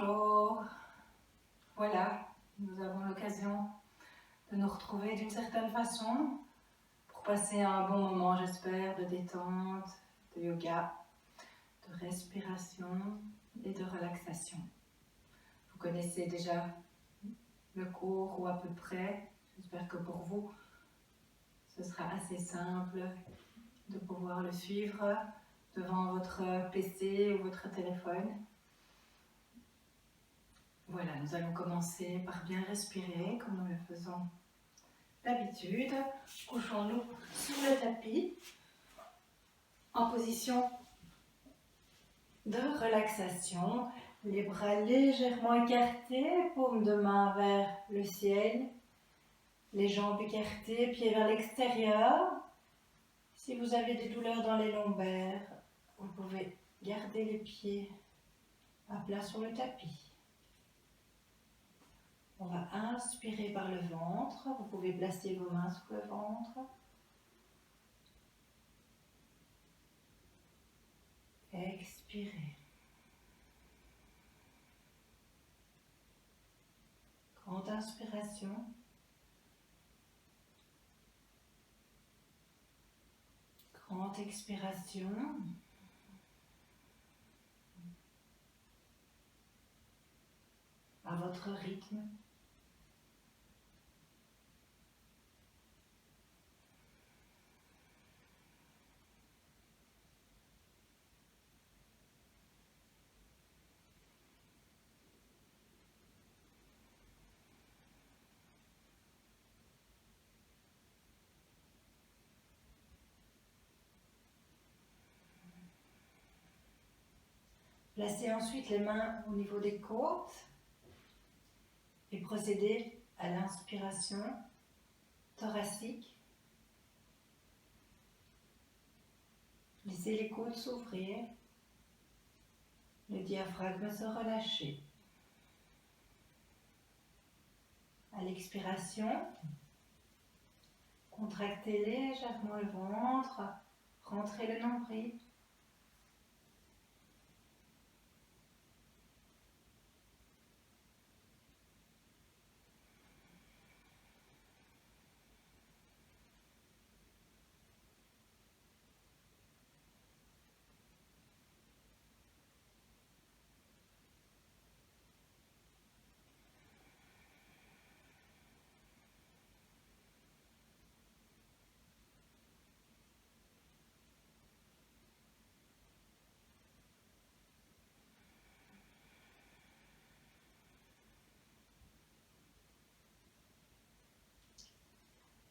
Bonjour. Voilà, nous avons l'occasion de nous retrouver d'une certaine façon pour passer un bon moment, j'espère, de détente, de yoga, de respiration et de relaxation. Vous connaissez déjà le cours ou à peu près. J'espère que pour vous, ce sera assez simple de pouvoir le suivre devant votre PC ou votre téléphone. Voilà, nous allons commencer par bien respirer comme nous le faisons d'habitude. Couchons-nous sur le tapis en position de relaxation. Les bras légèrement écartés, paume de main vers le ciel. Les jambes écartées, pieds vers l'extérieur. Si vous avez des douleurs dans les lombaires, vous pouvez garder les pieds à plat sur le tapis. On va inspirer par le ventre. Vous pouvez placer vos mains sur le ventre. Expirez. Grande inspiration. Grande expiration. À votre rythme. Placez ensuite les mains au niveau des côtes et procédez à l'inspiration thoracique. Laissez les côtes s'ouvrir, le diaphragme se relâcher. À l'expiration, contractez légèrement le ventre, rentrez le nombril.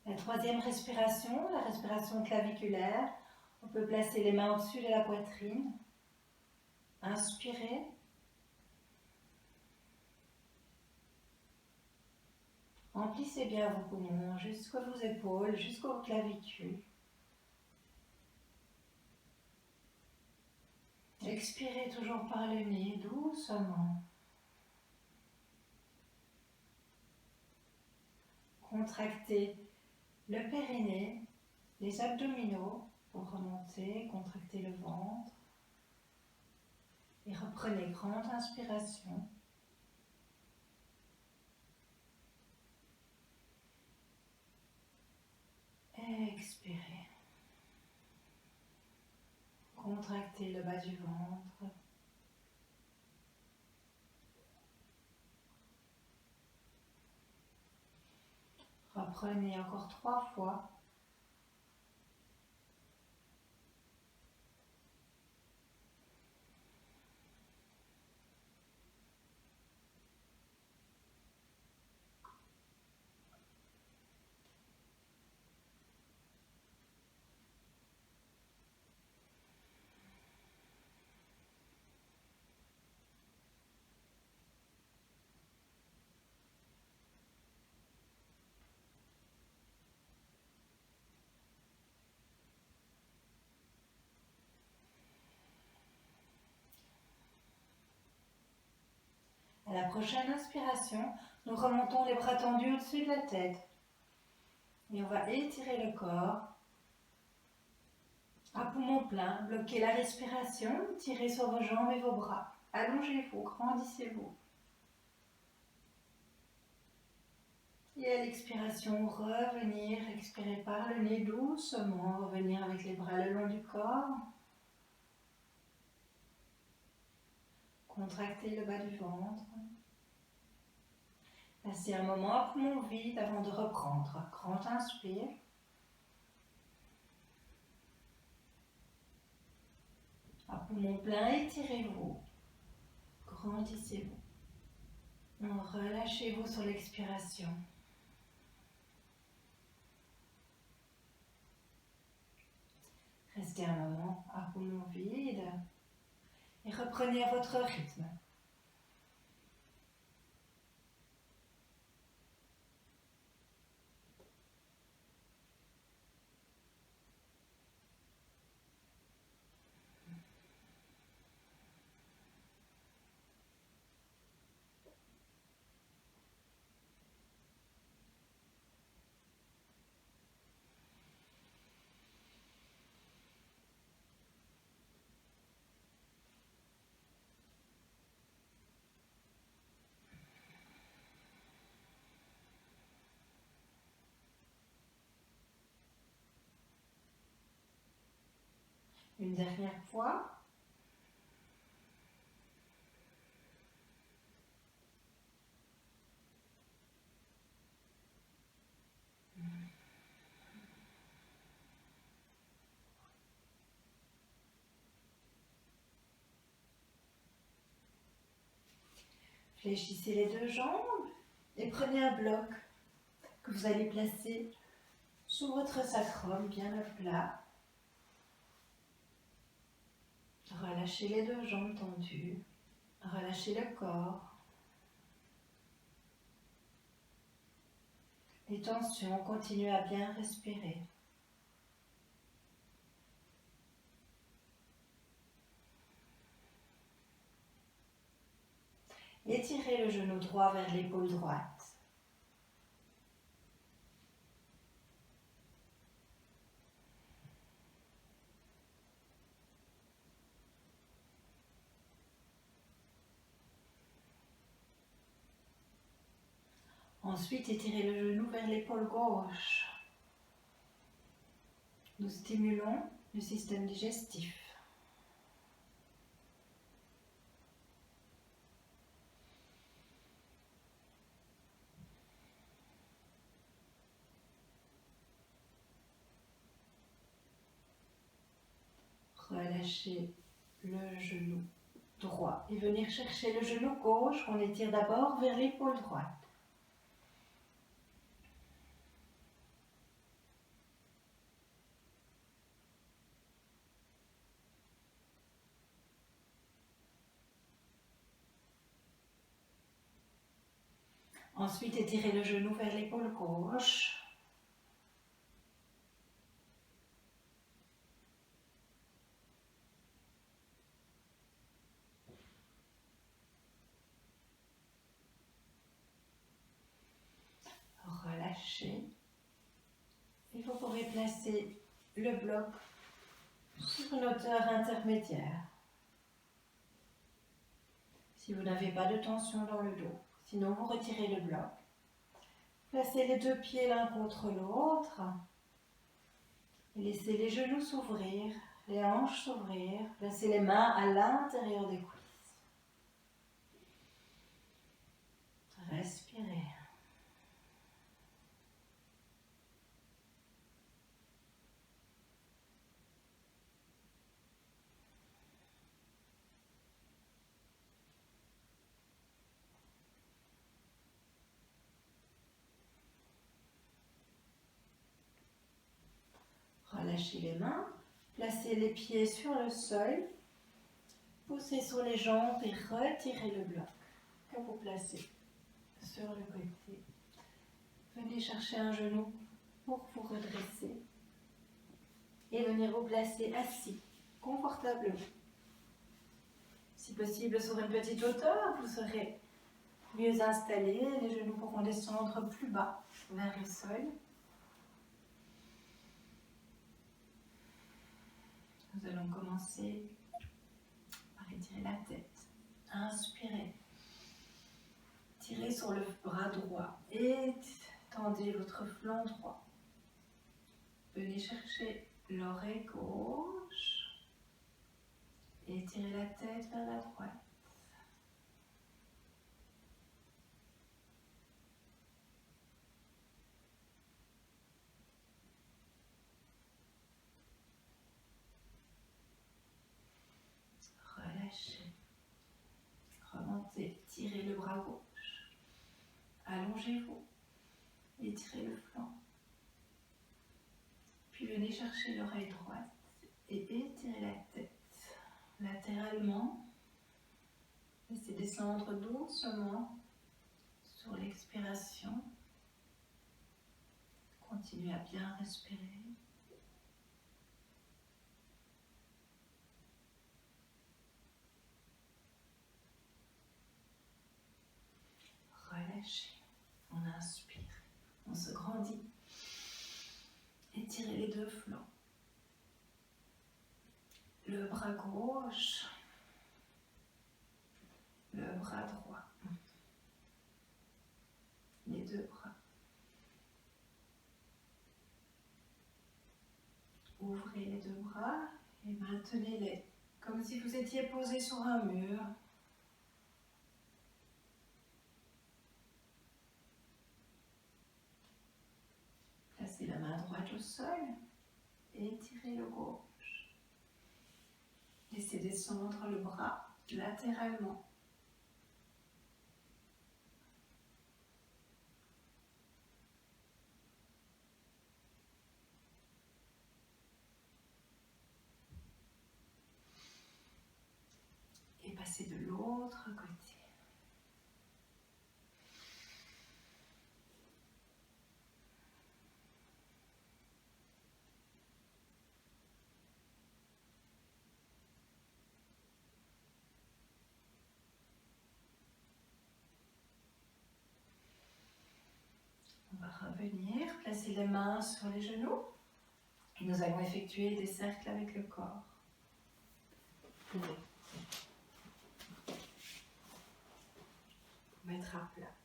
La troisième respiration, la respiration claviculaire. On peut placer les mains au-dessus de la poitrine. Inspirez. Remplissez bien vos poumons jusqu'aux épaules, jusqu'aux clavicules. Expirez toujours par le nez, doucement. Contractez le périnée, les abdominaux pour remonter, contractez le ventre. Et reprenez grande inspiration. Expirez. Contractez le bas du ventre. Reprenez encore 3 fois. À la prochaine inspiration, nous remontons les bras tendus au-dessus de la tête. Et on va étirer le corps. À poumon plein, bloquez la respiration, tirez sur vos jambes et vos bras. allongez-vous, grandissez-vous. Et à l'expiration, revenir, expirer par le nez doucement, revenir avec les bras le long du corps. Contractez le bas du ventre. Laissez un moment poumon vide avant de reprendre. Grand inspire. À poumon plein, étirez-vous. Grandissez-vous. Relâchez-vous sur l'expiration. Restez un moment à poumon vide et reprenez à votre rythme. Une dernière fois. Fléchissez les deux jambes et prenez un bloc que vous allez placer sous votre sacrum, bien à plat. Relâchez les deux jambes tendues. Relâchez le corps. Les tensions, continuez à bien respirer. Étirez le genou droit vers l'épaule droite. Ensuite, étirez le genou vers l'épaule gauche. Nous stimulons le système digestif. Relâchez le genou droit et venir chercher le genou gauche qu'on étire d'abord vers l'épaule droite. Ensuite, étirez le genou vers l'épaule gauche. Relâchez. Et vous pourrez placer le bloc sur une hauteur intermédiaire. Si vous n'avez pas de tension dans le dos, sinon vous retirez le bloc. Placez les deux pieds l'un contre l'autre et laissez les genoux s'ouvrir, les hanches s'ouvrir. Placez les mains à l'intérieur des cuisses. Respirez. Relâchez les mains, placez les pieds sur le sol, poussez sur les jambes et retirez le bloc que vous placez sur le côté. Venez chercher un genou pour vous redresser et venir vous placer assis confortablement. Si possible sur une petite hauteur, vous serez mieux installé, les genoux pourront descendre plus bas vers le sol. Nous allons commencer par étirer la tête. Inspirez. Tirez sur le bras droit et tendez votre flanc droit. Venez chercher l'oreille gauche et tirez la tête vers la droite. Relâchez. Remontez. Tirez le bras gauche. Allongez-vous. Étirez le flanc. Puis venez chercher l'oreille droite et étirez la tête latéralement. Laissez descendre doucement sur l'expiration. Continuez à bien respirer. Relâchez. On inspire. On se grandit. Étirez les deux flancs. Le bras gauche. Le bras droit. Les deux bras. Ouvrez les deux bras et maintenez-les comme si vous étiez posé sur un mur. Placez la main droite au sol et étirez le gauche. Laissez descendre le bras latéralement. Et passez de l'autre côté. On va revenir, placer les mains sur les genoux et nous allons effectuer des cercles avec le corps. Vous pouvez mettre à plat.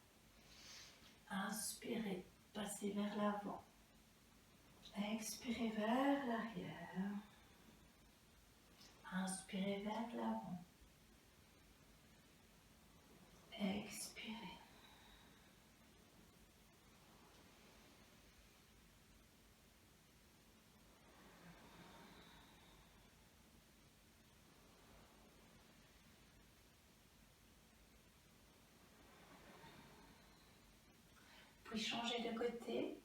Inspirez, passez vers l'avant. Expirez vers l'arrière. Inspirez vers l'avant. Expirez. Puis changez de côté.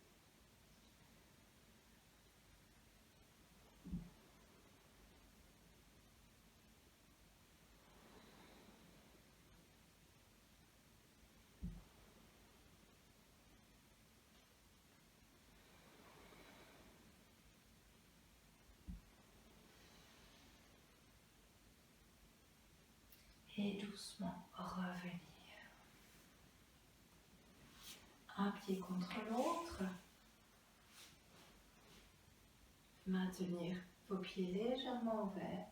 Et doucement revenir. Un pied contre l'autre. Maintenir vos pieds légèrement ouverts.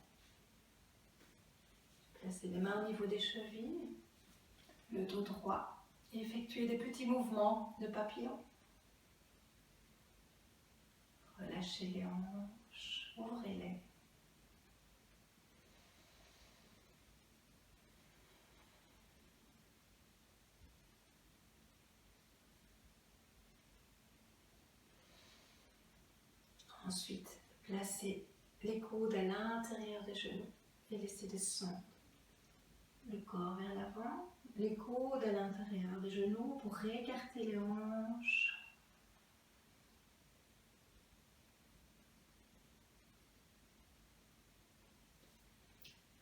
Placez les mains au niveau des chevilles, le dos droit. Effectuez des petits mouvements de papillon. Relâchez les hanches, ouvrez-les. Ensuite, placez les coudes à l'intérieur des genoux et laissez descendre le corps vers l'avant, les coudes à l'intérieur des genoux pour réécarter les hanches.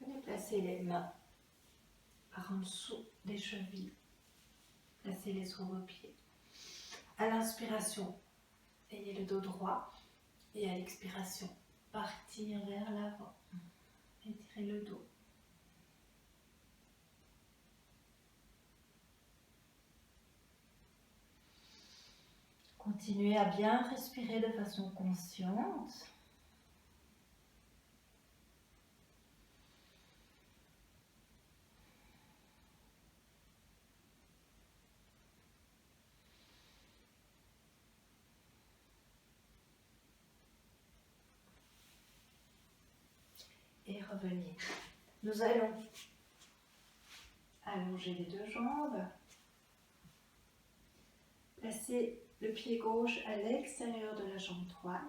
Venez placer les mains par en dessous des chevilles. Placez-les sur vos pieds. À l'inspiration, ayez le dos droit. Et à l'expiration, partir vers l'avant. Étirez le dos. Continuez à bien respirer de façon consciente. et revenir. Nous allons allonger les deux jambes. Placez le pied gauche à l'extérieur de la jambe droite.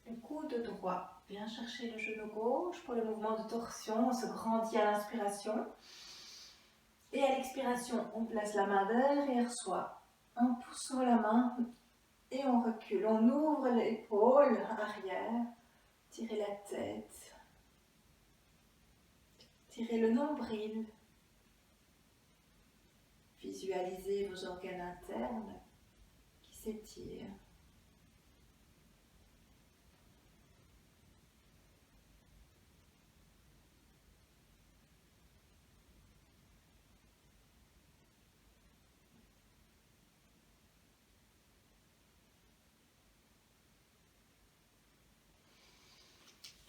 Le coude droit vient chercher le genou gauche pour le mouvement de torsion. On se grandit à l'inspiration. Et à l'expiration, on place la main derrière soi. On pousse sur la main et on recule. On ouvre l'épaule arrière. Tirez la tête. Tirez le nombril. Visualisez vos organes internes qui s'étirent.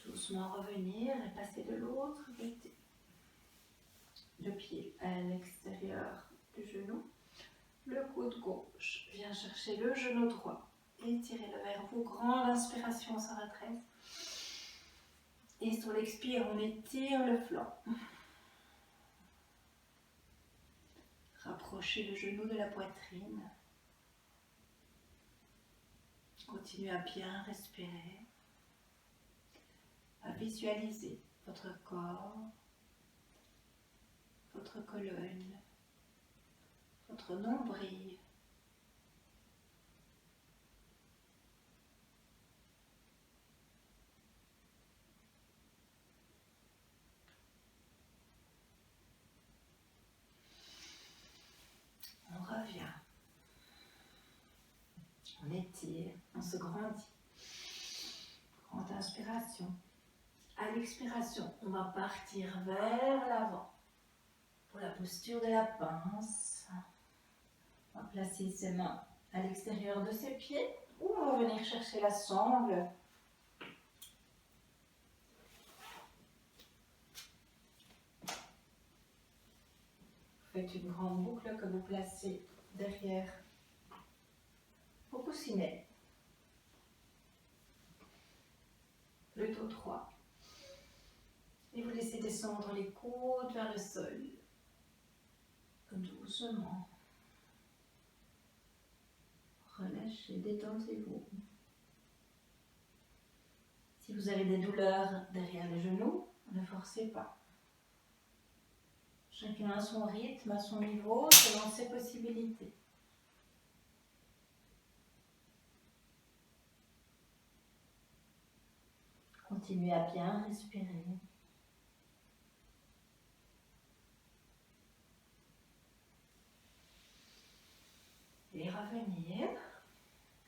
Doucement revenir et passer de l'autre côté. Le pied à l'extérieur du genou. Le coude gauche vient chercher le genou droit. Étirez-le vers vous. Grande inspiration, on se redresse. Et sur l'expire, on étire le flanc. Rapprochez le genou de la poitrine. Continuez à bien respirer. À visualiser votre corps, votre colonne, votre nombril. On revient. On étire, on se grandit. Grande inspiration. À l'expiration, on va partir vers l'avant. Pour la posture de la pince, on va placer ses mains à l'extérieur de ses pieds ou on va venir chercher la sangle. Vous faites une grande boucle que vous placez derrière vos coussinets. Le dos droit. Et vous laissez descendre les coudes vers le sol. Doucement. Relâchez, détendez-vous. Si vous avez des douleurs derrière les genoux, ne forcez pas. Chacun à son rythme, à son niveau, selon ses possibilités. Continuez à bien respirer. Et revenir.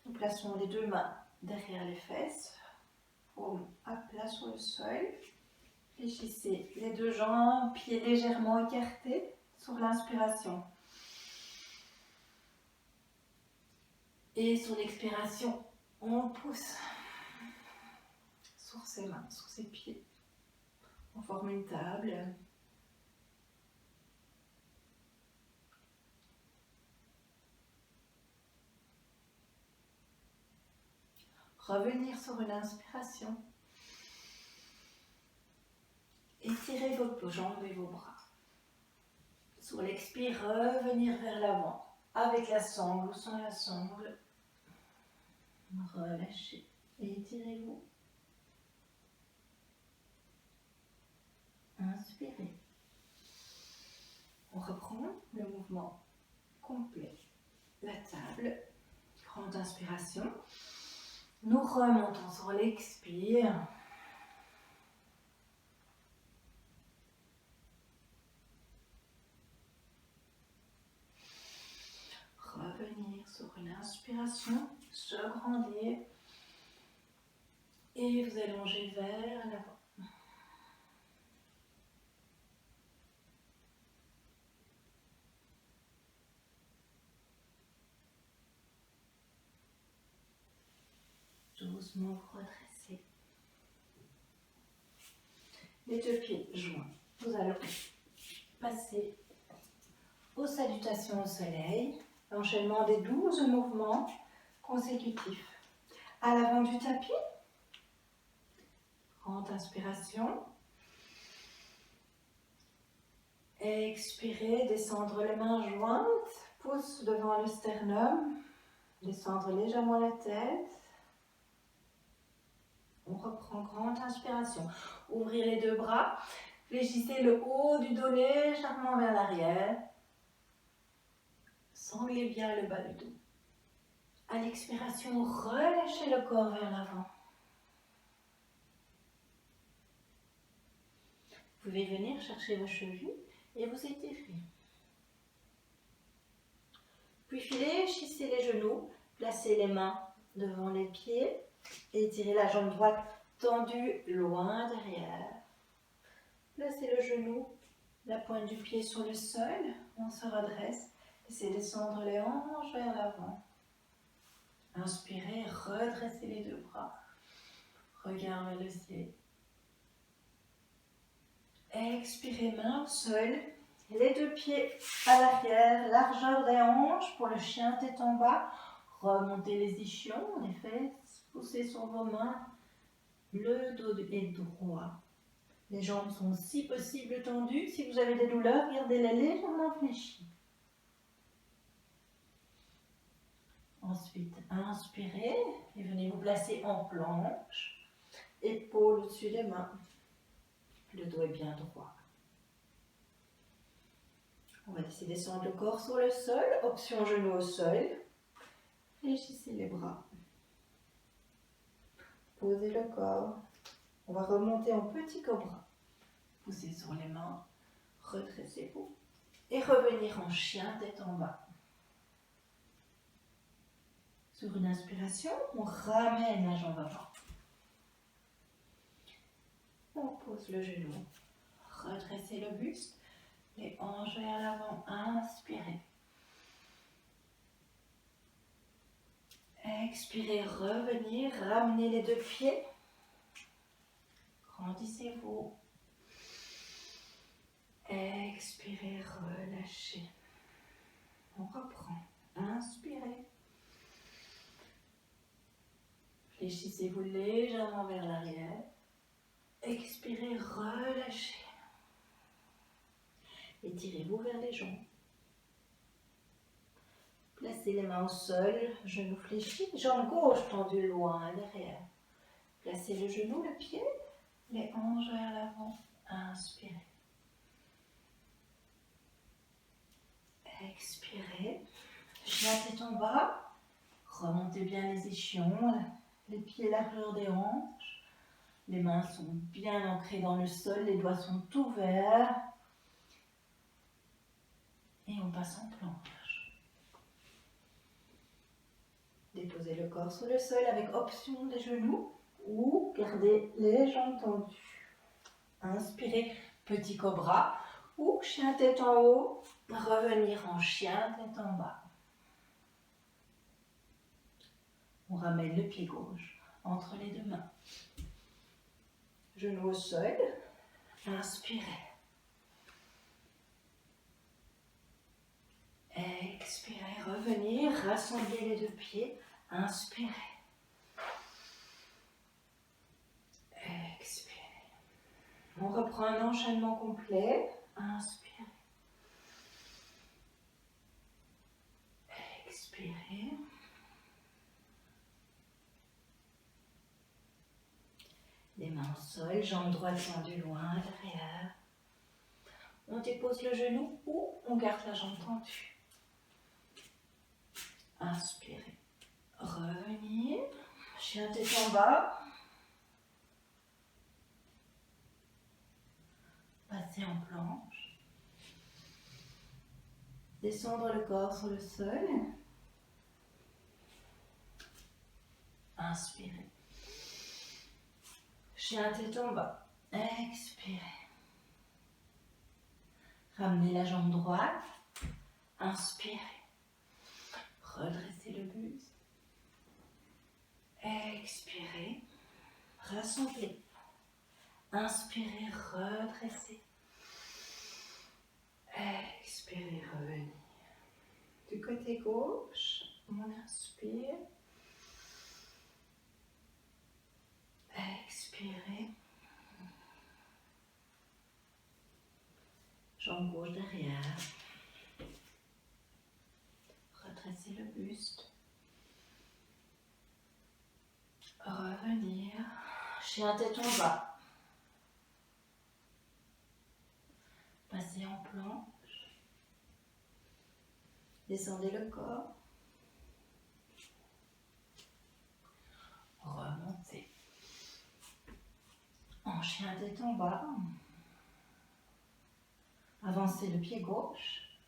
Nous plaçons les deux mains derrière les fesses. Paume à plat sur le sol. Fléchissez les deux jambes, pieds légèrement écartés sur l'inspiration. Et sur l'expiration, on pousse sur ses mains, sur ses pieds. On forme une table. Revenir sur une inspiration. Étirez vos jambes et vos bras. Sur l'expire, revenir vers l'avant. Avec la sangle ou sans la sangle. Relâchez. Étirez-vous. Inspirez. On reprend le mouvement complet. La table. Grande inspiration. Nous remontons sur l'expire. Revenir sur une inspiration, se grandir et vous allongez vers l'avant. Doucement vous redressez. Les deux pieds joints. Nous allons passer aux salutations au soleil. L'enchaînement des 12 mouvements consécutifs. À l'avant du tapis, grande inspiration. Expirez, descendre les mains jointes, pouce devant le sternum, descendre légèrement la tête. On reprend grande inspiration. Ouvrez les deux bras, fléchissez le haut du dos légèrement vers l'arrière. Sanglez bien le bas du dos. À l'expiration, relâchez le corps vers l'avant. Vous pouvez venir chercher vos chevilles et vous étirer. Puis fléchissez les genoux, placez les mains devant les pieds, étirez la jambe droite tendue loin derrière. Placez le genou, la pointe du pied sur le sol, on se redresse, laissez descendre les hanches vers l'avant. Inspirez, redressez les deux bras, regard vers le ciel. Expirez, main au sol, les deux pieds à l'arrière, largeur des hanches pour le chien tête en bas. Remontez les ischions, les fesses, poussez sur vos mains, le dos est droit. Les jambes sont si possible tendues. Si vous avez des douleurs, gardez-les légèrement fléchies. Ensuite, inspirez et venez vous placer en planche, épaules au-dessus des mains. Le dos est bien droit. On va laisser descendre le corps sur le sol, option genou au sol. Fléchissez les bras. Posez le corps. On va remonter en petit cobra. Poussez sur les mains, redressez-vous. Et revenir en chien tête en bas. Sur une inspiration, on ramène la jambe avant. On pose le genou. Redressez le buste. Les hanches vers l'avant. Inspirez. Expirez, revenir. Ramenez les deux pieds. Grandissez-vous. Expirez, relâchez. On reprend. Inspirez. Fléchissez-vous légèrement vers l'arrière. Expirez, relâchez. Étirez-vous vers les jambes. Placez les mains au sol, genoux fléchis, jambe gauche tendue loin derrière. Placez le genou, le pied, les hanches vers l'avant. Inspirez. Expirez. Chien tête en bas. Remontez bien les ischions, les pieds largeur des hanches. Les mains sont bien ancrées dans le sol, les doigts sont ouverts. Et on passe en planche. Déposez le corps sur le sol avec option des genoux ou gardez les jambes tendues. Inspirez, petit cobra ou chien tête en haut, revenir en chien tête en bas. On ramène le pied gauche entre les deux mains. Genoux au sol, inspirez. Expirez, revenir, rassemblez les deux pieds, inspirez. Expirez. On reprend un enchaînement complet, inspirez. Expirez. Les mains au sol, jambes droites tendues loin derrière. On dépose le genou ou on garde la jambe tendue. Inspirez. Revenir. Chien tête en bas. Passez en planche. Descendre le corps sur le sol. Inspirez. Chien tête en bas. Expirez. Ramenez la jambe droite. Inspirez. Redressez le buste. Expirez. Rassemblez. Inspirez, redressez. Expirez, revenir. Du côté gauche, on inspire. Expirez. jambe gauche derrière. Redressez le buste. Revenir. Chien tête en bas. Passez en planche. Descendez le corps. Remontez. En chien tête en bas. Avancez le pied gauche.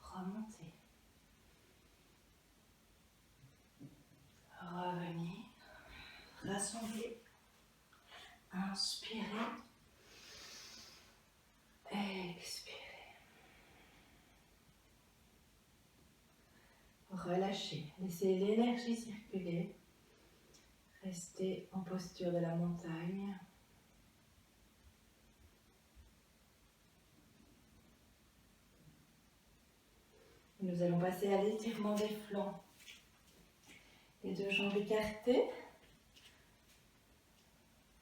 Remontez. Revenir. Rassembler. Inspirez. Expirez. Relâchez. Laissez l'énergie circuler. Restez en posture de la montagne. Nous allons passer à l'étirement des flancs. Les deux jambes écartées.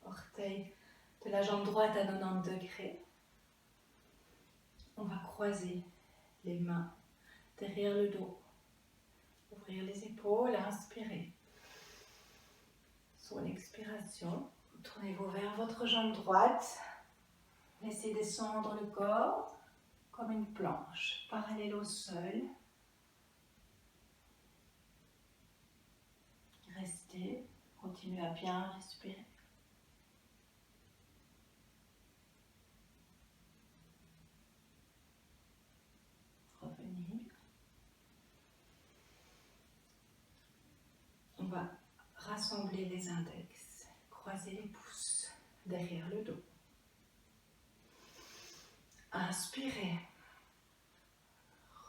Orteil de la jambe droite à 90 degrés. On va croiser les mains derrière le dos. Ouvrir les épaules, inspirez. Sur l'expiration, tournez-vous vers votre jambe droite. Laissez descendre le corps comme une planche, parallèle au sol. Restez, continuez à bien respirer. Revenir. On va rassembler les index, croiser les pouces derrière le dos. Inspirez.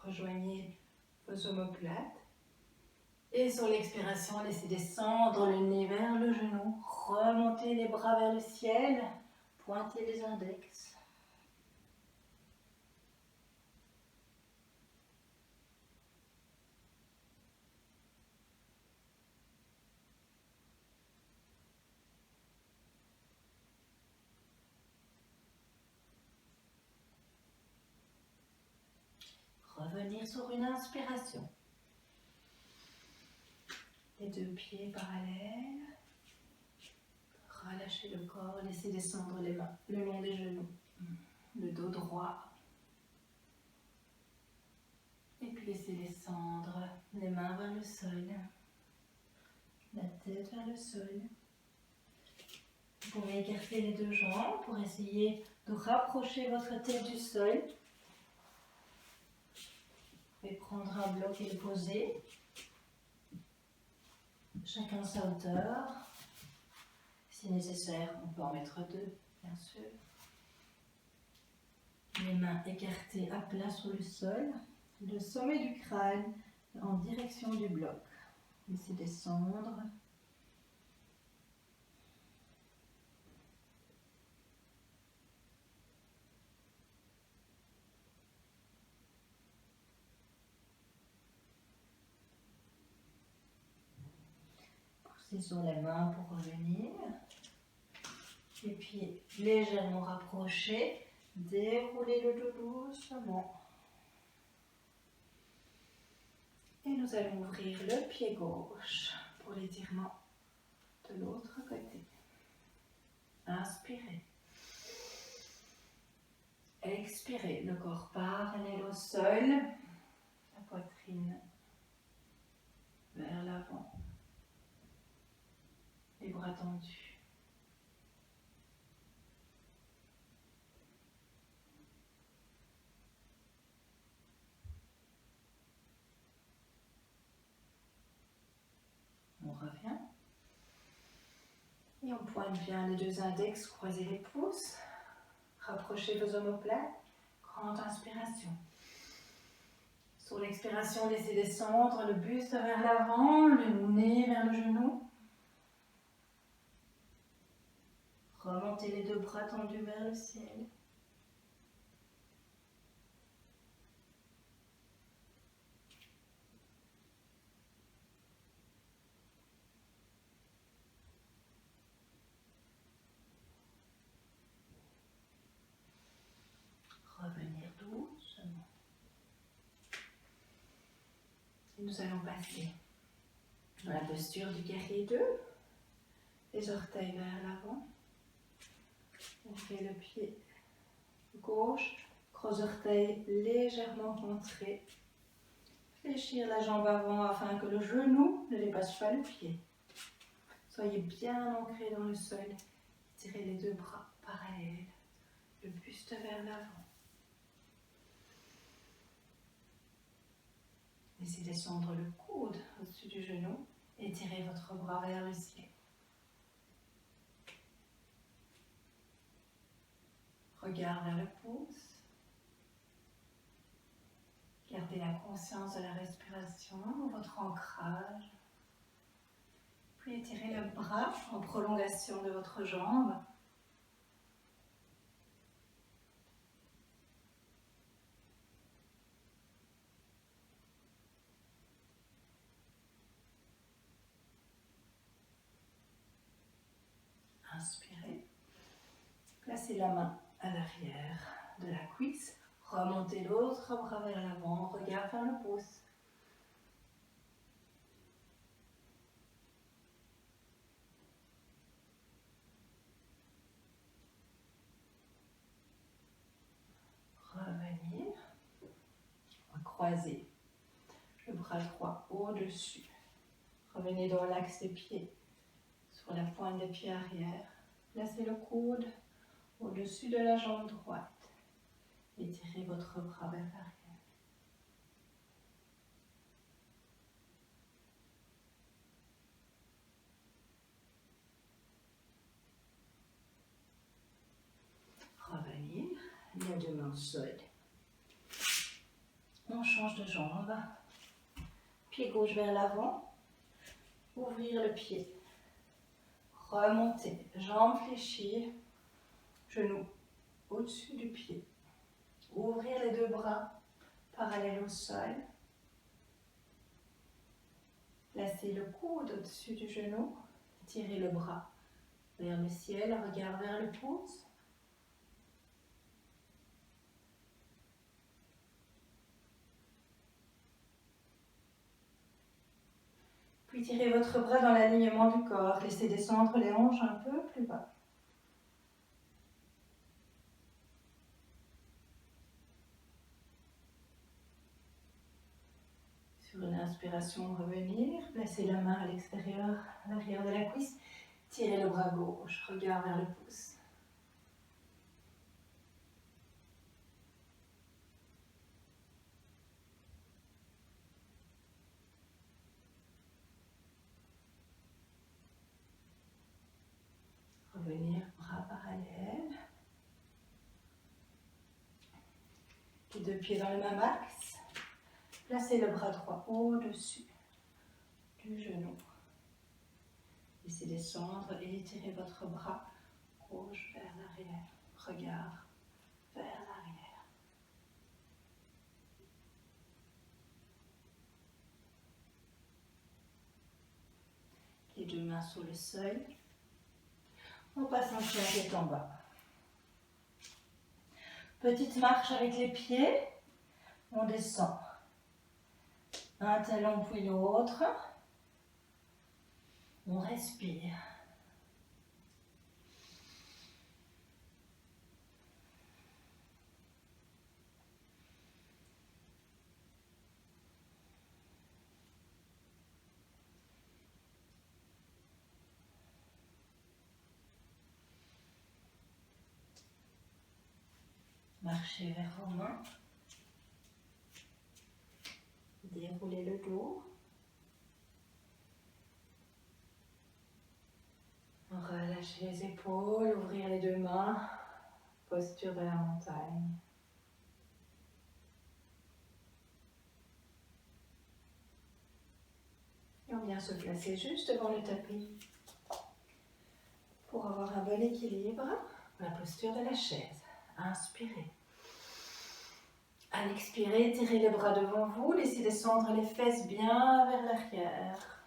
Rejoignez vos omoplates. Et sur l'expiration, laissez descendre le nez vers le genou. Remontez les bras vers le ciel. Pointez les index. Revenir sur une inspiration. Les deux pieds parallèles. Relâchez le corps, laissez descendre les mains le long des genoux. Le dos droit. Et puis laissez descendre les mains vers le sol. La tête vers le sol. Vous pouvez écarter les deux jambes pour essayer de rapprocher votre tête du sol. Vous pouvez prendre un bloc et le poser. Chacun sa hauteur. Si nécessaire, on peut en mettre deux, bien sûr. Les mains écartées à plat sur le sol. Le sommet du crâne en direction du bloc. Laissez descendre. Poussez sur les mains pour revenir. Les pieds légèrement rapprochés. Déroulez le dos doucement. Et nous allons ouvrir le pied gauche pour l'étirement de l'autre côté. Inspirez. Expirez. Le corps parallèle au sol. La poitrine vers l'avant. Les bras tendus. On revient. Et on pointe bien les deux index, croisez les pouces. Rapprochez vos omoplates. Grande inspiration. Sur l'expiration, laissez descendre le buste vers l'avant, le nez vers le genou. Remontez les deux bras tendus vers le ciel. nous allons passer dans la posture du guerrier 2. Les orteils vers l'avant. On fait le pied gauche, gros orteil légèrement rentré. Fléchir la jambe avant afin que le genou ne dépasse pas le pied. Soyez bien ancré dans le sol. Tirez les deux bras parallèles, le buste vers l'avant. Laissez descendre le coude au-dessus du genou. Étirez votre bras vers le ciel. Regard vers le pouce. Gardez la conscience de la respiration, votre ancrage. Puis étirez le bras en prolongation de votre jambe. Inspirez. Placez la main à l'arrière de la cuisse. Remontez l'autre bras vers l'avant, regard vers le pouce. Revenir. On va croiser le bras droit au-dessus. Revenez dans l'axe des pieds, sur la pointe des pieds arrière. Placez le coude au-dessus de la jambe droite. Étirez votre bras vers l'arrière. Revenir, les deux mains au sol. On change de jambe. Pied gauche vers l'avant. Ouvrir le pied. Remonter, jambe fléchie. Genou au-dessus du pied. Ouvrir les deux bras parallèles au sol. Placez le coude au-dessus du genou. Tirez le bras vers le ciel, regard vers le pouce. Puis tirez votre bras dans l'alignement du corps. Laissez descendre les hanches un peu plus bas. Sur une inspiration, revenir. Placez la main à l'extérieur, à l'arrière de la cuisse. Tirez le bras gauche, regard vers le pouce. Revenir, bras parallèles. Les deux pieds dans le même axe. Placez le bras droit au-dessus du genou. Laissez descendre et étirez votre bras gauche vers l'arrière. Regard vers l'arrière. Les deux mains sur le sol. On passe en chien tête en bas. Petite marche avec les pieds. On descend. Un talon puis l'autre. On respire. Marchez vers vos mains. Déroulez le dos. Relâchez les épaules, ouvrir les deux mains. Posture de la montagne. Et on vient se placer juste devant le tapis pour avoir un bon équilibre. La posture de la chaise. Inspirez. À l'expirer, tirez les bras devant vous, laissez descendre les fesses bien vers l'arrière.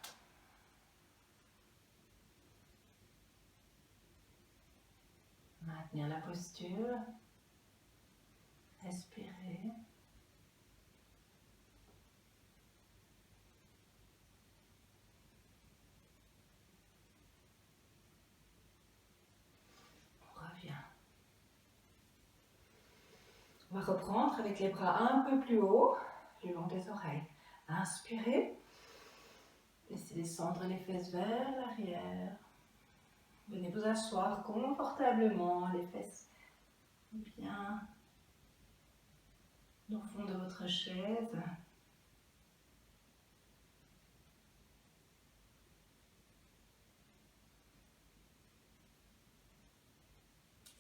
Maintenir la posture. Respirez. On va reprendre avec les bras un peu plus haut, le long des oreilles. Inspirez. Laissez descendre les fesses vers l'arrière. Venez vous asseoir confortablement, les fesses bien au fond de votre chaise.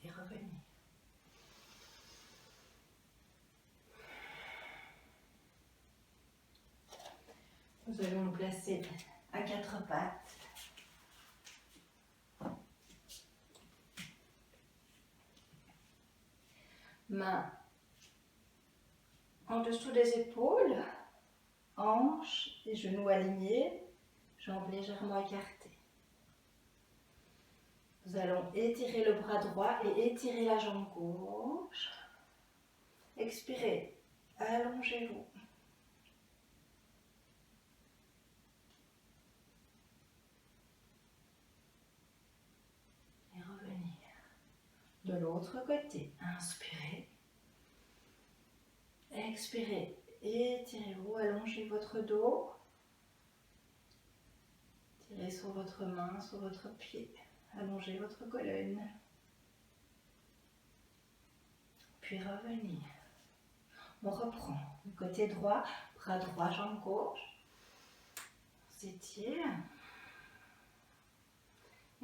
Et revenir. Nous allons nous placer à quatre pattes. Mains en dessous des épaules, hanches et genoux alignés, jambes légèrement écartées. Nous allons étirer le bras droit et étirer la jambe gauche. Expirez, allongez-vous. Et revenir. De l'autre côté, inspirez. Expirez, étirez-vous, allongez votre dos. Tirez sur votre main, sur votre pied. Allongez votre colonne. Puis revenir. On reprend. Du côté droit, bras droit, jambe gauche. On s'étire.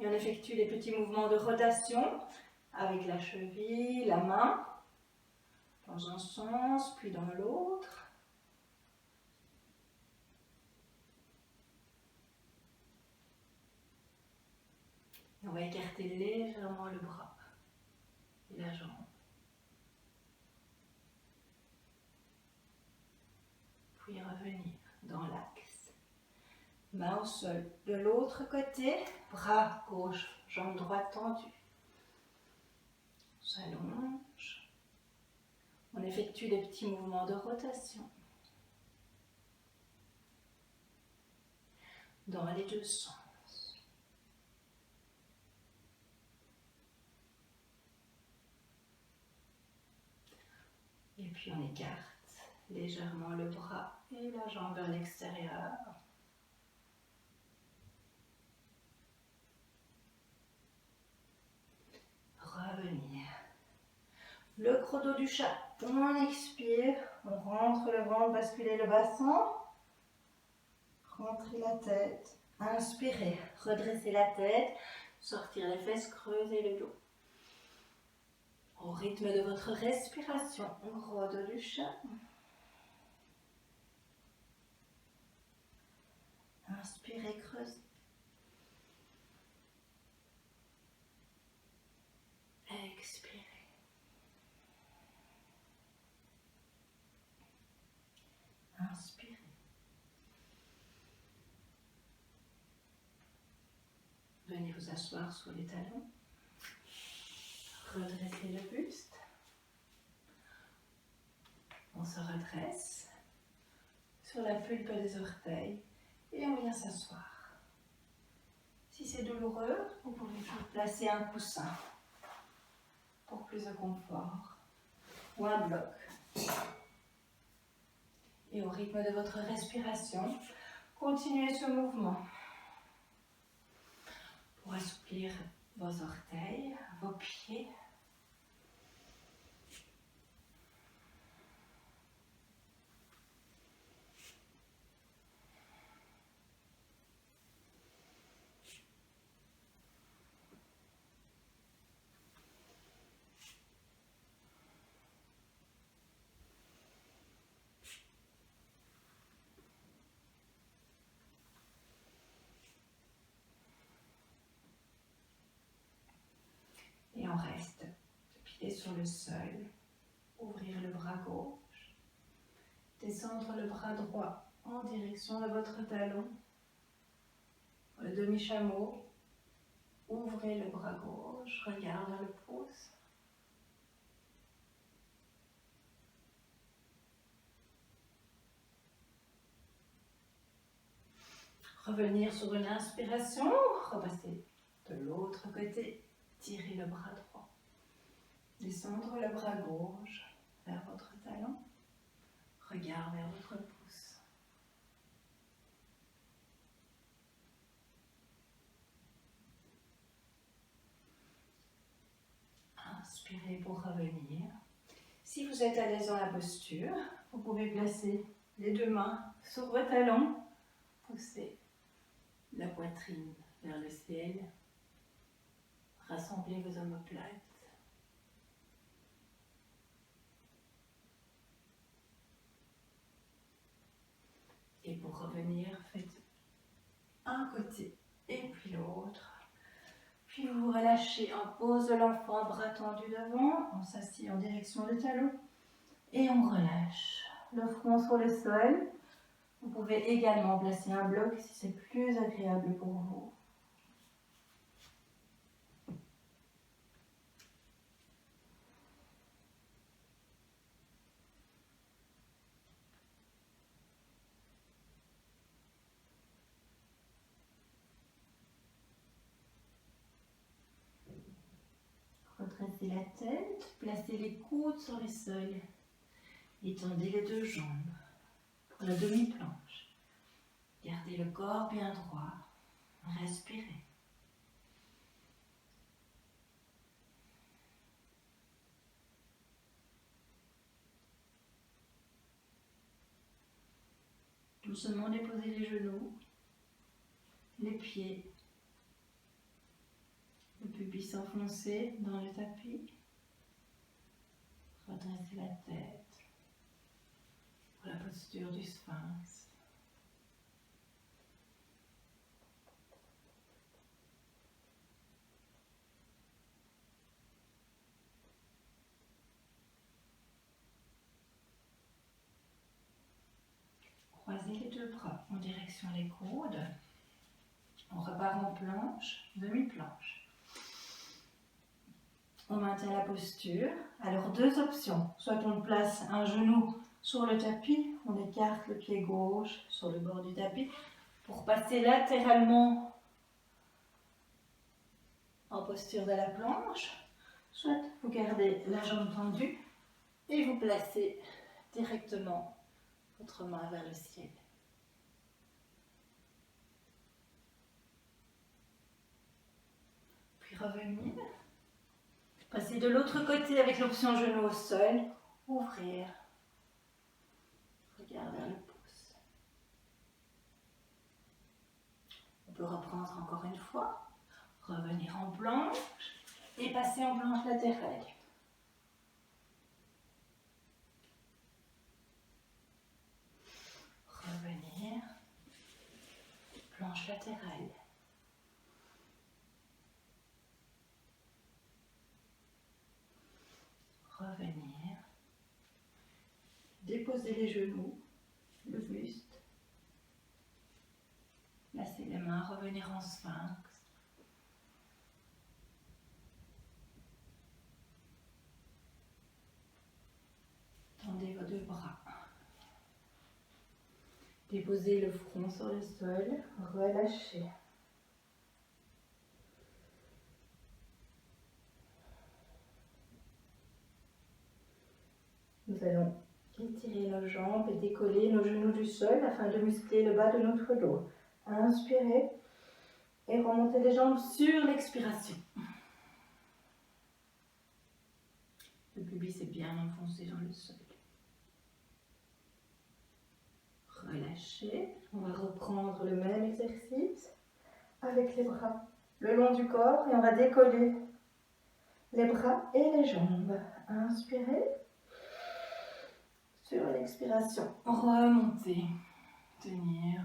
Et on effectue les petits mouvements de rotation avec la cheville, la main, dans un sens, puis dans l'autre. Et on va écarter légèrement le bras et la jambe. Puis revenir dans l'axe. Main au sol. De l'autre côté, bras gauche, jambe droite tendue. On s'allonge. On effectue des petits mouvements de rotation. Dans les deux sens. Et puis on écarte légèrement le bras et la jambe vers l'extérieur. Revenir. Le gros dos du chat. On expire, on rentre le ventre, basculer le bassin. Rentrez la tête. Inspirez, redressez la tête, sortir les fesses, creuser le dos. Au rythme de votre respiration, gros dos du chat. Inspirez, creusez. Expirez. Inspirez. Venez vous asseoir sur les talons. Redressez le buste. On se redresse sur la pulpe des orteils et on vient s'asseoir. Si c'est douloureux, vous pouvez placer un coussin pour plus de confort ou un bloc. Et au rythme de votre respiration, continuez ce mouvement pour assouplir vos orteils, vos pieds. Et on reste pied sur le sol, ouvrir le bras gauche, descendre le bras droit en direction de votre talon, le demi-chameau, ouvrez le bras gauche, regard vers le pouce. Revenir sur une inspiration, repasser de l'autre côté. Tirez le bras droit. Descendre le bras gauche vers regard vers votre pouce. Inspirez pour revenir. Si vous êtes à l'aise dans la posture, vous pouvez placer les deux mains sur vos talons, pousser la poitrine vers le ciel, rassemblez vos omoplates. Et pour revenir, faites un côté et puis l'autre. Puis vous vous relâchez en pose de l'enfant, bras tendus devant, on s'assied en direction du talon et on relâche le front sur le sol. Vous pouvez également placer un bloc si c'est plus agréable pour vous. Redressez la tête, placez les coudes sur les sols. Étendez les deux jambes pour la demi-planche. Gardez le corps bien droit. Respirez. Doucement déposez les genoux, les pieds, le pubis enfoncé dans le tapis. Redressez la tête pour la posture du sphinx. Croisez les deux bras en direction des coudes. On repart en planche, demi-planche. On maintient la posture. Alors deux options. Soit on place un genou sur le tapis, on écarte le pied gauche sur le bord du tapis pour passer latéralement en posture de la planche. Soit vous gardez la jambe tendue et vous placez directement votre main vers le ciel. Puis revenir. Passer de l'autre côté avec l'option genou au sol. Ouvrir. Regard vers le pouce. On peut reprendre encore une fois. Revenir en planche et passer en planche latérale. Revenir. Planche latérale. Revenir. Déposer les genoux, le buste. Placer les mains, revenir en sphinx. Tendez vos deux bras. Déposez le front sur le sol, relâchez. Nous allons étirer nos jambes et décoller nos genoux du sol afin de muscler le bas de notre dos. Inspirez et remontez les jambes sur l'expiration. Le pubis est bien enfoncé dans le sol. Relâchez. On va reprendre le même exercice avec les bras le long du corps et on va décoller les bras et les jambes. Inspirez. Sur l'expiration, remontez, tenir,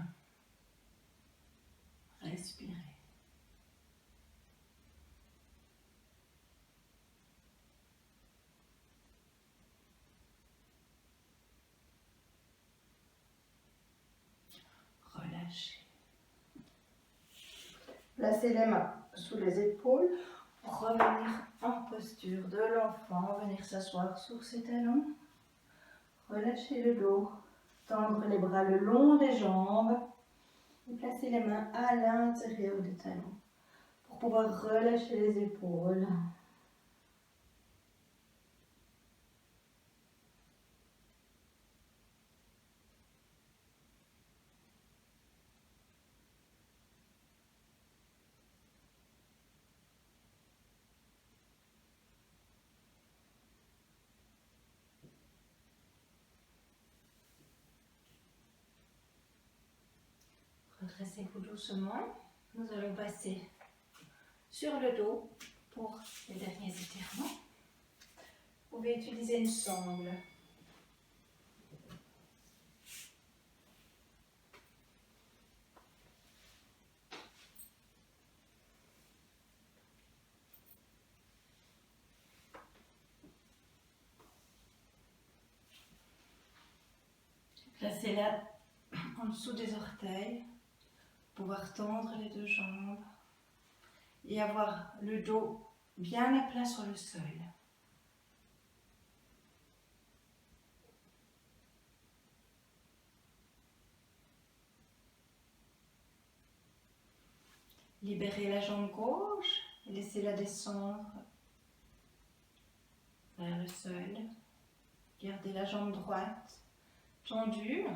respirer. Relâchez. Placez les mains sous les épaules, revenir en posture de l'enfant, venir s'asseoir sur ses talons. Relâchez le dos, tendre les bras le long des jambes et placer les mains à l'intérieur des talons pour pouvoir relâcher les épaules. Redressez-vous doucement. Nous allons passer sur le dos pour les derniers étirements. Vous pouvez utiliser une sangle. Placez-la en dessous des orteils, pour pouvoir tendre les deux jambes et avoir le dos bien à plat sur le sol. Libérez la jambe gauche et laissez-la descendre vers le sol. Gardez la jambe droite tendue.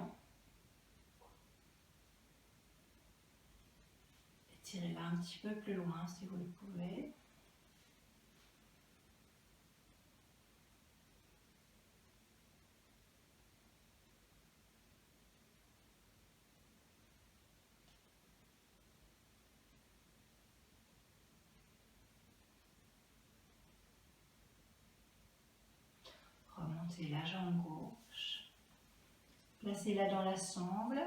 Tirez-la un petit peu plus loin si vous le pouvez. Remontez la jambe gauche. Placez-la dans la sangle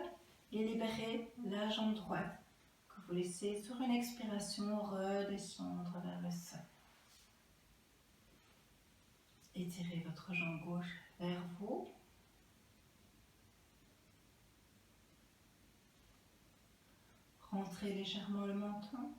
et libérez la jambe droite que vous laissez sur une expiration redescendre vers le sol. Étirez votre jambe gauche vers vous. Rentrez légèrement le menton.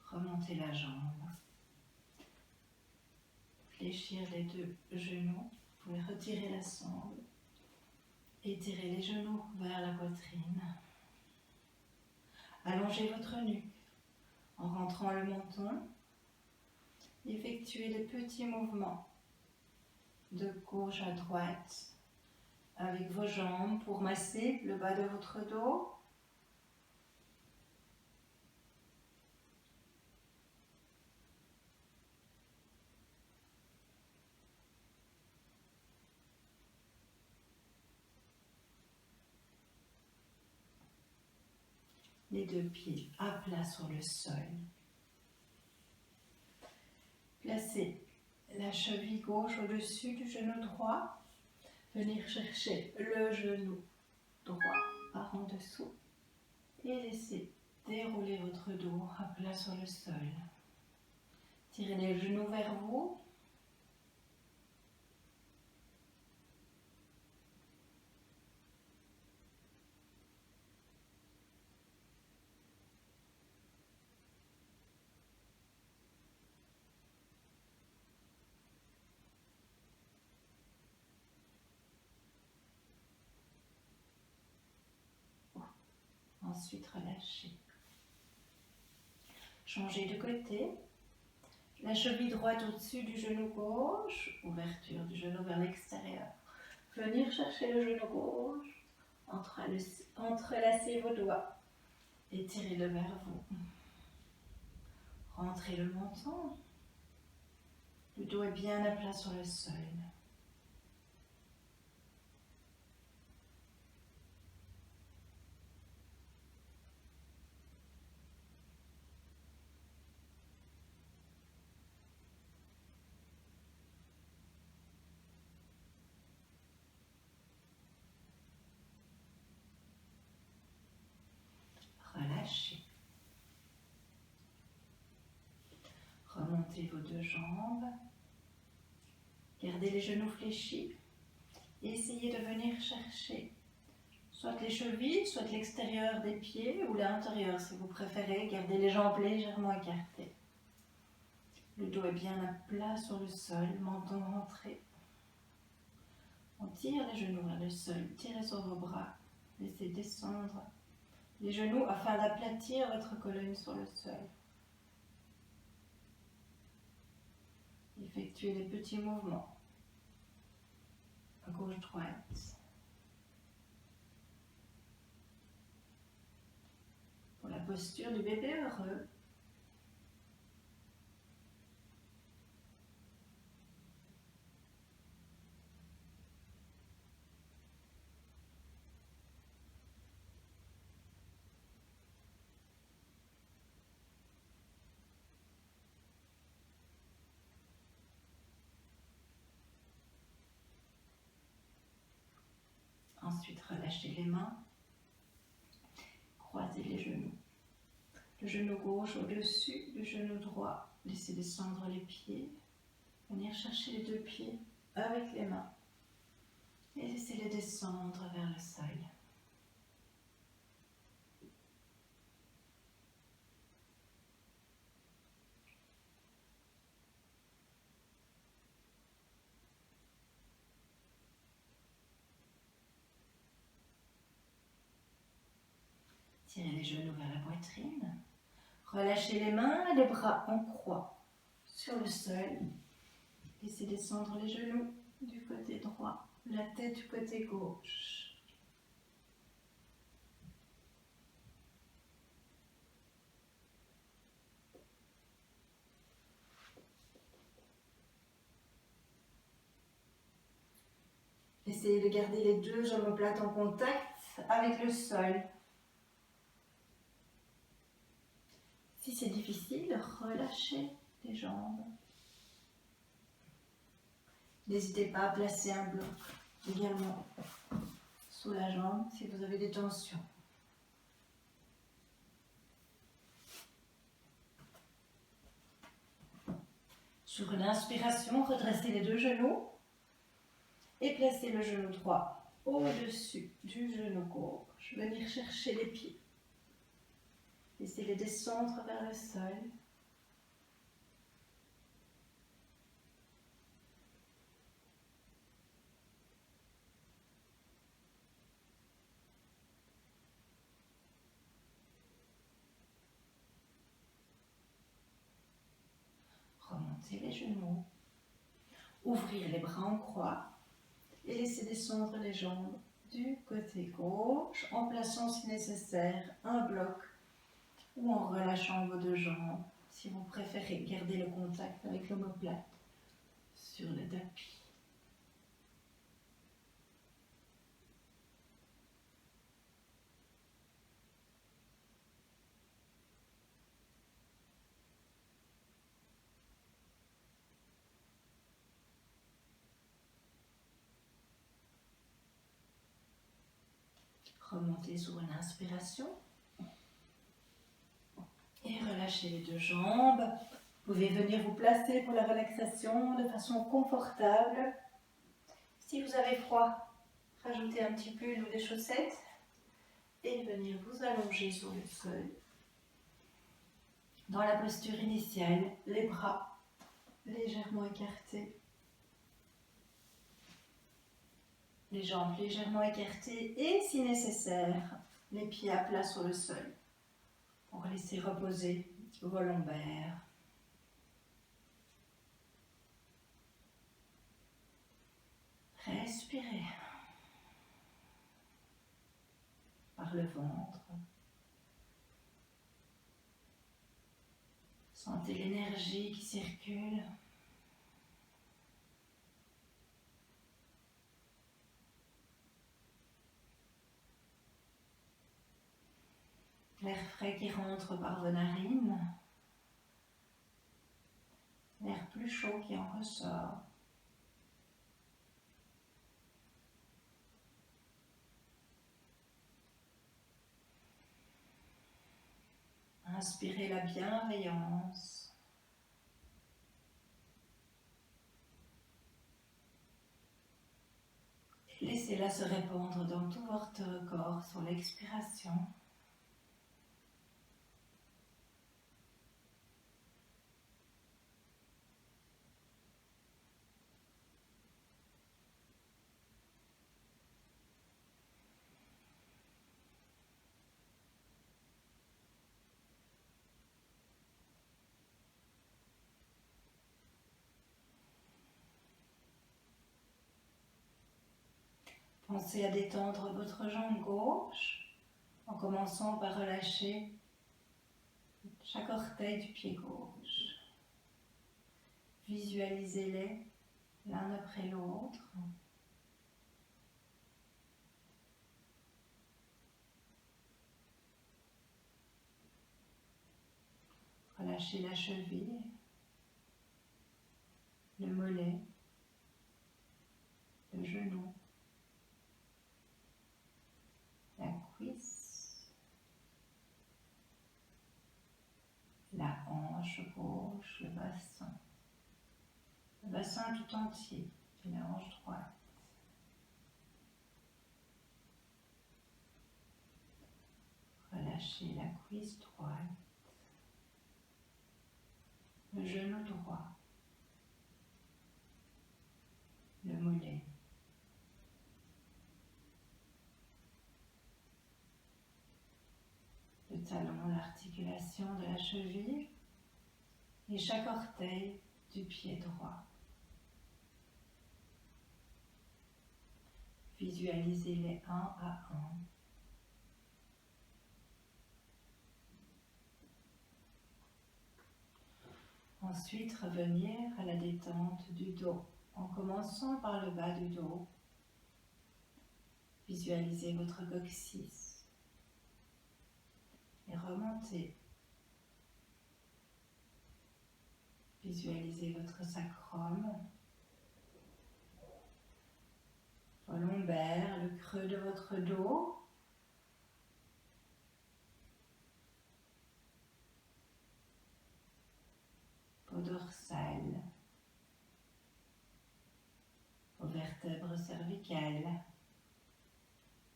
Remontez la jambe. Fléchir les deux genoux. Vous pouvez retirer la sangle. Étirez les genoux vers la poitrine. Allongez votre nuque en rentrant le menton. Effectuez des petits mouvements de gauche à droite avec vos jambes pour masser le bas de votre dos. Les deux pieds à plat sur le sol. Placez la cheville gauche au-dessus du genou droit. Venir chercher le genou droit par en dessous. Et laissez dérouler votre dos à plat sur le sol. Tirez les genoux vers vous. Ensuite, relâchez. Changez de côté. La cheville droite au-dessus du genou gauche. Ouverture du genou vers l'extérieur. Venir chercher le genou gauche. Entrelacez vos doigts. Étirez-le vers vous. Rentrez le menton. Le dos est bien à plat sur le sol. Relâchez. Remontez vos deux jambes. Gardez les genoux fléchis. Et essayez de venir chercher soit les chevilles, soit l'extérieur des pieds ou l'intérieur si vous préférez. Gardez les jambes légèrement écartées. Le dos est bien à plat sur le sol, menton rentré. On tire les genoux vers le sol. Tirez sur vos bras. Laissez descendre les genoux afin d'aplatir votre colonne sur le sol. Effectuez des petits mouvements gauche-droite. Pour la posture du bébé heureux. Ensuite, relâchez les mains, croisez les genoux. Le genou gauche au-dessus du genou droit. Laissez descendre les pieds. Venir chercher les deux pieds avec les mains. Et laissez-les descendre vers le sol. Tirez les genoux vers la poitrine. Relâchez les mains et les bras en croix sur le sol. Laissez descendre les genoux du côté droit, la tête du côté gauche. Essayez de garder les deux omoplates en contact avec le sol. Si c'est difficile, relâchez les jambes. N'hésitez pas à placer un bloc également sous la jambe si vous avez des tensions. Sur une inspiration, redressez les deux genoux et placez le genou droit au-dessus du genou gauche. Venir chercher les pieds. Laissez-les descendre vers le sol. Remontez les genoux. Ouvrir les bras en croix et laissez descendre les jambes du côté gauche en plaçant si nécessaire un bloc ou en relâchant vos deux jambes si vous préférez garder le contact avec l'omoplate sur le tapis. Remontez sur une inspiration et relâchez les deux jambes. Vous pouvez venir vous placer pour la relaxation de façon confortable. Si vous avez froid, rajoutez un petit pull ou des chaussettes et venir vous allonger sur le sol. Dans la posture initiale, les bras légèrement écartés. Les jambes légèrement écartées et, si nécessaire, les pieds à plat sur le sol pour laisser reposer vos lombaires. Respirez par le ventre. Sentez l'énergie qui circule. L'air frais qui rentre par vos narines. L'air plus chaud qui en ressort. Inspirez la bienveillance. Et laissez-la se répandre dans tout votre corps sur l'expiration. Pensez à détendre votre jambe gauche en commençant par relâcher chaque orteil du pied gauche. Visualisez-les l'un après l'autre. Relâchez la cheville, le mollet, le genou, la cuisse, la hanche gauche, le bassin tout entier et la hanche droite. Relâchez la cuisse droite, le genou droit, le mollet, le talon, l'articulation de la cheville et chaque orteil du pied droit. Visualisez-les un à un. Ensuite, revenir à la détente du dos en commençant par le bas du dos. Visualisez votre coccyx et remontez. Visualisez votre sacrum, vos lombaires, le creux de votre dos. Vos dorsales, vos vertèbres cervicales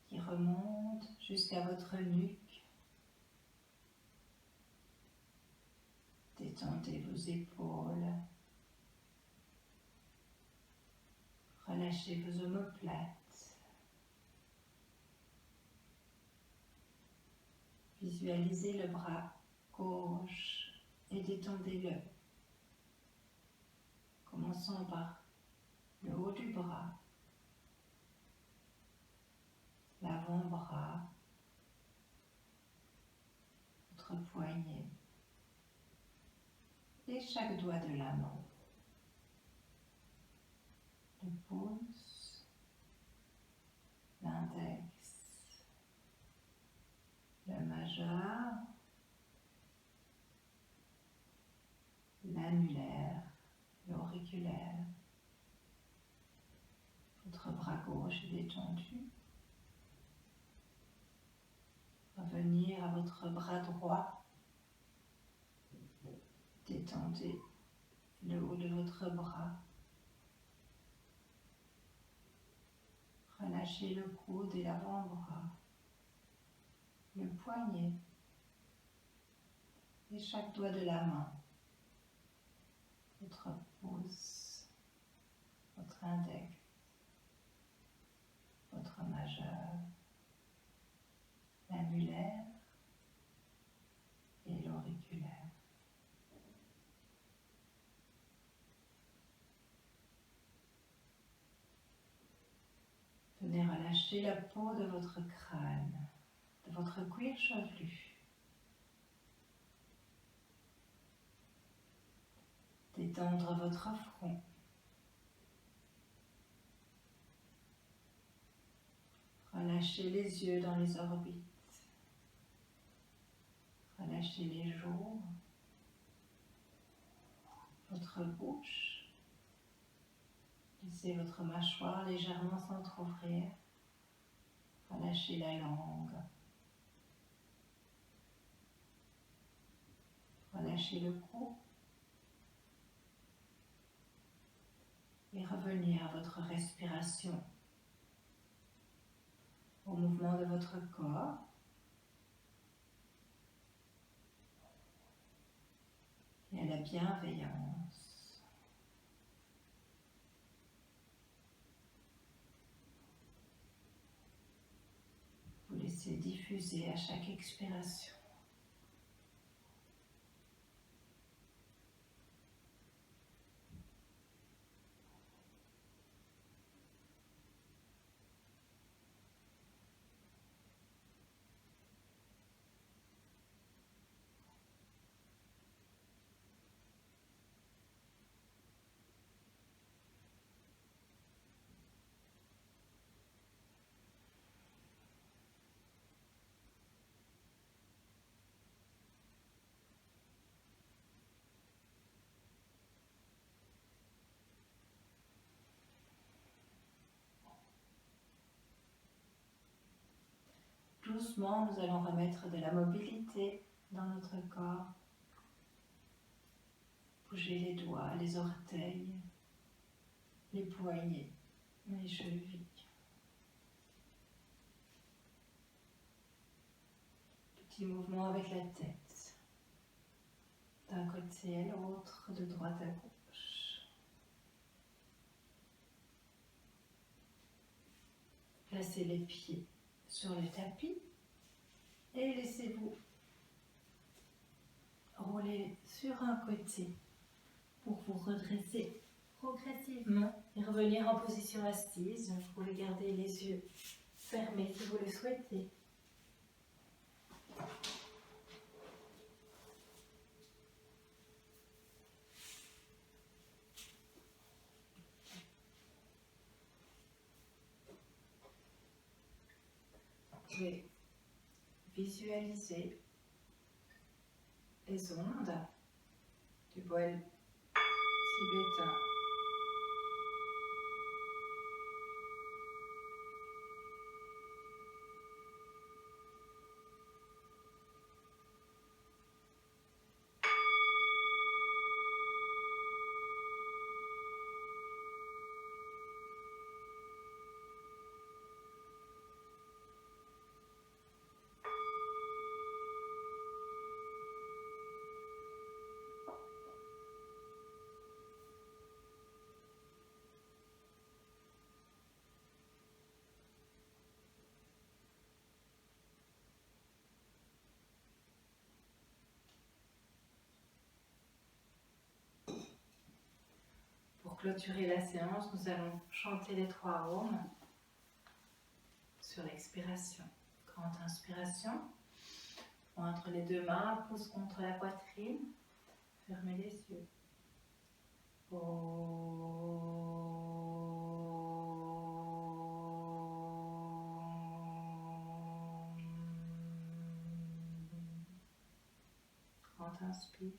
qui remontent jusqu'à votre nuque. Détendez vos épaules. Relâchez vos omoplates. Visualisez le bras gauche et détendez-le. Commençons par le haut du bras, l'avant-bras, votre poignet et chaque doigt de la main. Le pouce, l'index, le majeur, l'annulaire, l'auriculaire. Votre bras gauche est détendu. Revenir à votre bras droit. Détendez le haut de votre bras. Relâchez le coude et l'avant-bras, le poignet et chaque doigt de la main. Votre pouce, votre index, votre majeur, l'annulaire et l'auriculaire. Venez relâcher la peau de votre crâne, de votre cuir chevelu. Détendre votre front. Relâchez les yeux dans les orbites. Relâchez les joues, votre bouche. Laissez votre mâchoire légèrement s'entrouvrir. Relâchez la langue. Relâchez le cou. Et revenir à votre respiration, au mouvement de votre corps. Et à la bienveillance. Vous laissez diffuser à chaque expiration. doucement, nous allons remettre de la mobilité dans notre corps. Bouger les doigts, les orteils, les poignets, les chevilles. Petit mouvement avec la tête, d'un côté à l'autre, de droite à gauche. Placez les pieds sur le tapis et laissez-vous rouler sur un côté pour vous redresser progressivement et revenir en position assise. Vous pouvez garder les yeux fermés si vous le souhaitez. Vous pouvez visualiser les ondes du bol tibétain. Pour clôturer la séance, nous allons chanter les 3 ohms sur l'expiration. Grande inspiration, entre les 2 mains, pouce contre la poitrine, fermez les yeux. Grand inspire.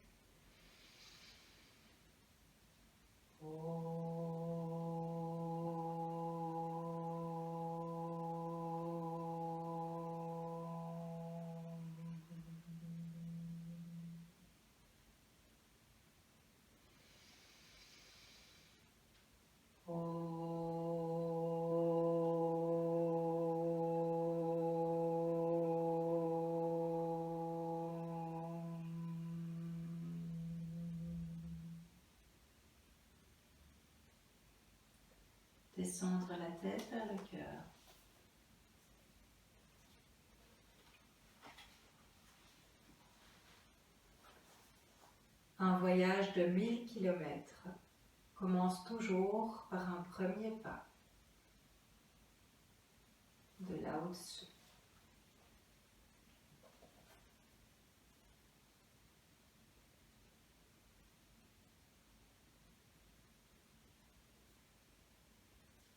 Descendre la tête vers le cœur. Un voyage de 1000 km commence toujours par un premier pas de Lao-Tzu.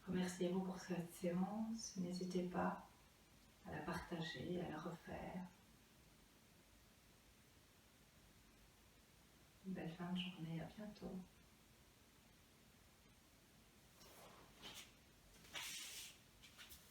Remerciez-vous pour cette séance. N'hésitez pas à la partager, à la refaire. Une belle fin de journée, à bientôt.